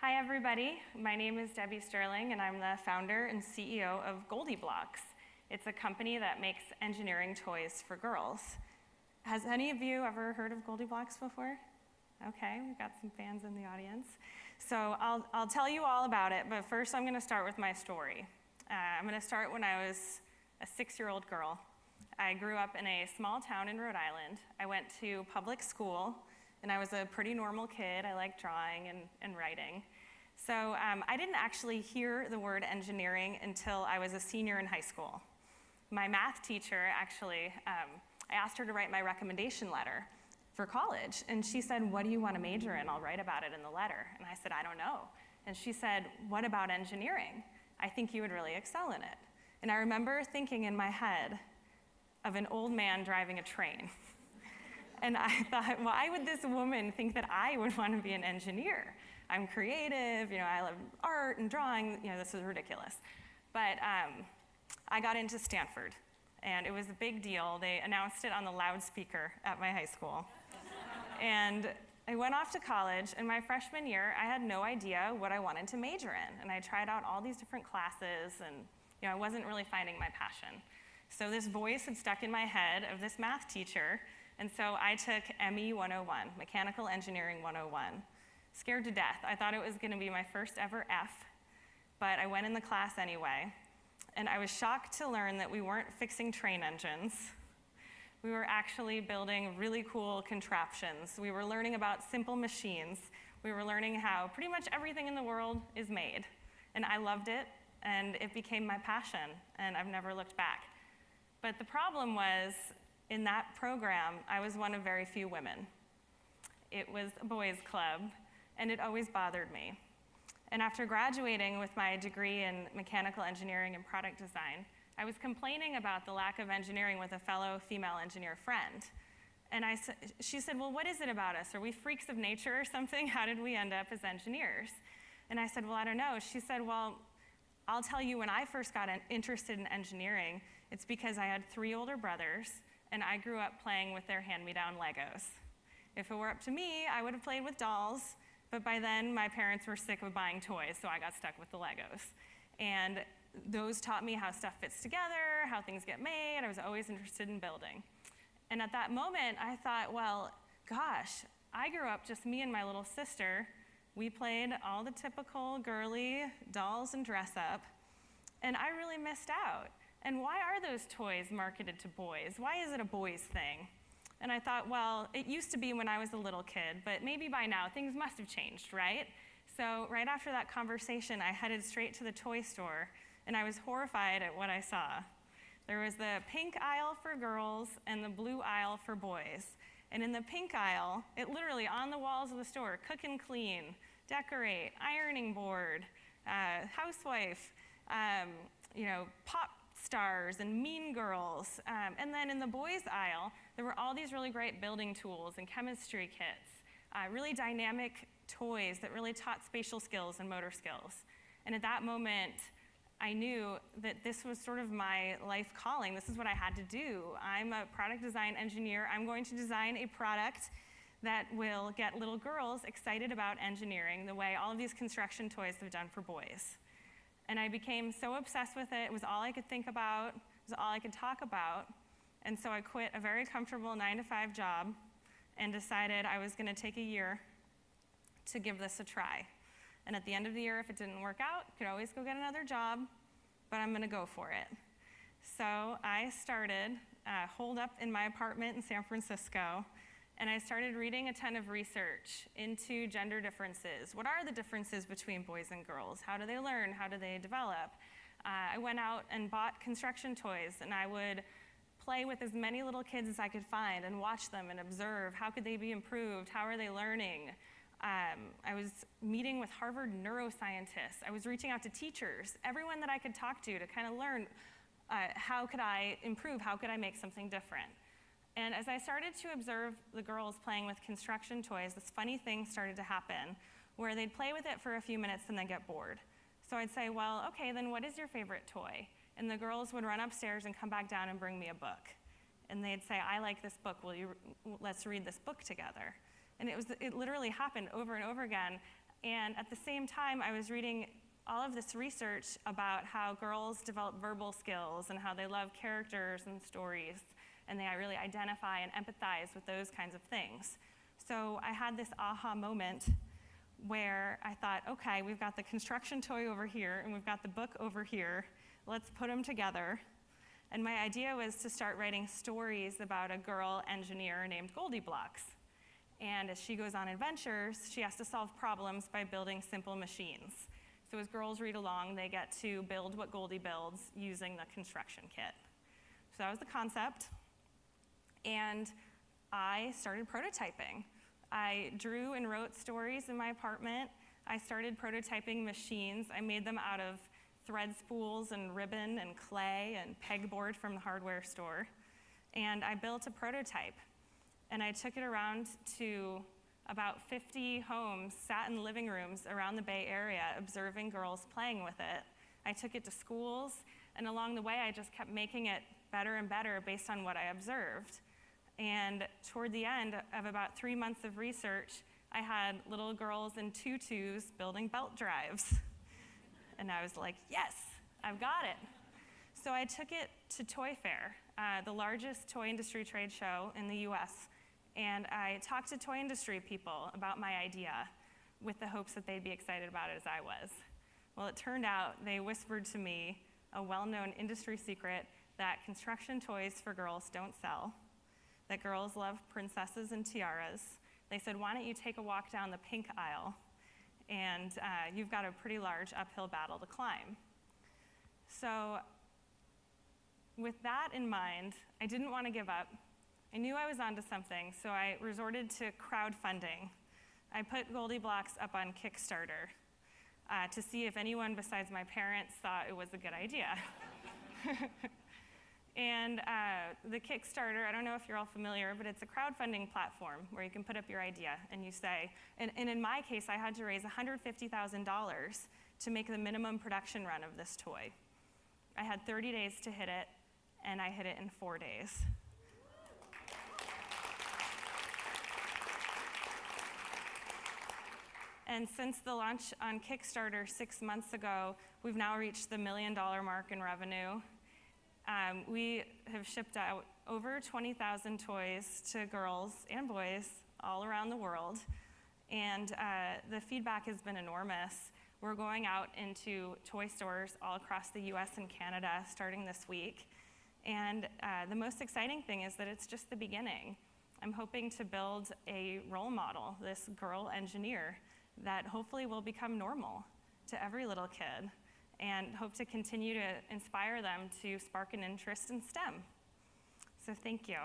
Hi everybody, my name is Debbie Sterling and I'm the founder and CEO of GoldieBlox. It's a company that makes engineering toys for girls. Has any of you ever heard of GoldieBlox before? Okay, we've got some fans in the audience. So I'll tell you all about it, but first I'm going to start with my story. I'm going to start when I was a 6-year-old girl. I grew up in a small town in Rhode Island. I went to public school, and I was a pretty normal kid. I liked drawing and writing. So I didn't actually hear the word engineering until I was a senior in high school. My math teacher actually, I asked her to write my recommendation letter for college, and she said, "What do you want to major in? I'll write about it in the letter." And I said, "I don't know." And she said, "What about engineering? I think you would really excel in it." And I remember thinking in my head of an old man driving a train. And I thought, why would this woman think that I would want to be an engineer? I'm creative, I love art and drawing, this is ridiculous. But I got into Stanford, and it was a big deal. They announced it on the loudspeaker at my high school. And I went off to college, and my freshman year, I had no idea what I wanted to major in. And I tried out all these different classes, and I wasn't really finding my passion. So this voice had stuck in my head of this math teacher, and so I took ME 101, Mechanical Engineering 101. Scared to death. I thought it was going to be my first ever F, but I went in the class anyway. And I was shocked to learn that we weren't fixing train engines. We were actually building really cool contraptions. We were learning about simple machines. We were learning how pretty much everything in the world is made. And I loved it, and it became my passion, and I've never looked back. But the problem was, in that program, I was one of very few women. It was a boys' club, and it always bothered me. And after graduating with my degree in mechanical engineering and product design, I was complaining about the lack of engineering with a fellow female engineer friend. And she said, "Well, what is it about us? Are we freaks of nature or something? How did we end up as engineers?" And I said, "Well, I don't know." She said, "Well, I'll tell you, when I first got interested in engineering, it's because I had 3 older brothers, and I grew up playing with their hand-me-down Legos. If it were up to me, I would have played with dolls, but by then my parents were sick of buying toys, so I got stuck with the Legos. And those taught me how stuff fits together, how things get made. I was always interested in building." And at that moment, I thought, well, gosh, I grew up just me and my little sister. We played all the typical girly dolls and dress up, and I really missed out. And why are those toys marketed to boys? Why is it a boys thing? And I thought, well, it used to be when I was a little kid, but maybe by now things must have changed, right? So right after that conversation, I headed straight to the toy store, and I was horrified at what I saw. There was the pink aisle for girls and the blue aisle for boys. And in the pink aisle, it literally on the walls of the store, cook and clean, decorate, ironing board, housewife, pop stars and mean girls. And then in the boys' aisle, there were all these really great building tools and chemistry kits, really dynamic toys that really taught spatial skills and motor skills. And at that moment, I knew that this was sort of my life calling. This is what I had to do. I'm a product design engineer. I'm going to design a product that will get little girls excited about engineering the way all of these construction toys have done for boys. And I became so obsessed with it. It was all I could think about. It was all I could talk about. And so I quit a very comfortable 9-to-5 job and decided I was going to take a year to give this a try. And at the end of the year, if it didn't work out, I could always go get another job, but I'm going to go for it. So I started holed up in my apartment in San Francisco, and I started reading a ton of research into gender differences. What are the differences between boys and girls? How do they learn? How do they develop? I went out and bought construction toys, and I would play with as many little kids as I could find and watch them and observe. How could they be improved? How are they learning? I was meeting with Harvard neuroscientists. I was reaching out to teachers, everyone that I could talk to kind of learn how could I improve, how could I make something different. And as I started to observe the girls playing with construction toys, this funny thing started to happen where they'd play with it for a few minutes and then get bored. So I'd say, well, okay, then what is your favorite toy? And the girls would run upstairs and come back down and bring me a book. And they'd say, "I like this book, let's read this book together." And it literally happened over and over again. And at the same time, I was reading all of this research about how girls develop verbal skills and how they love characters and stories, and they really identify and empathize with those kinds of things. So I had this aha moment where I thought, okay, we've got the construction toy over here and we've got the book over here. Let's put them together. And my idea was to start writing stories about a girl engineer named GoldieBlox. And as she goes on adventures, she has to solve problems by building simple machines. So as girls read along, they get to build what Goldie builds using the construction kit. So that was the concept. And I started prototyping. I drew and wrote stories in my apartment. I started prototyping machines. I made them out of thread spools and ribbon and clay and pegboard from the hardware store. And I built a prototype. And I took it around to about 50 homes, sat in living rooms around the Bay Area, observing girls playing with it. I took it to schools, and along the way, I just kept making it better and better based on what I observed. And toward the end of about 3 months of research, I had little girls in tutus building belt drives. And I was like, yes, I've got it. So I took it to Toy Fair, the largest toy industry trade show in the US, and I talked to toy industry people about my idea with the hopes that they'd be excited about it as I was. Well, it turned out they whispered to me a well-known industry secret that construction toys for girls don't sell, that girls love princesses and tiaras. They said, why don't you take a walk down the pink aisle, and you've got a pretty large uphill battle to climb. So with that in mind, I didn't want to give up. I knew I was onto something, so I resorted to crowdfunding. I put GoldieBlox up on Kickstarter to see if anyone besides my parents thought it was a good idea. And the Kickstarter, I don't know if you're all familiar, but it's a crowdfunding platform where you can put up your idea and you say, and in my case, I had to raise $150,000 to make the minimum production run of this toy. I had 30 days to hit it, and I hit it in 4 days. And since the launch on Kickstarter 6 months ago, we've now reached the $1 million mark in revenue. We have shipped out over 20,000 toys to girls and boys all around the world, and the feedback has been enormous. We're going out into toy stores all across the US and Canada starting this week, and the most exciting thing is that it's just the beginning. I'm hoping to build a role model, this girl engineer, that hopefully will become normal to every little kid, and hope to continue to inspire them to spark an interest in STEM. So thank you.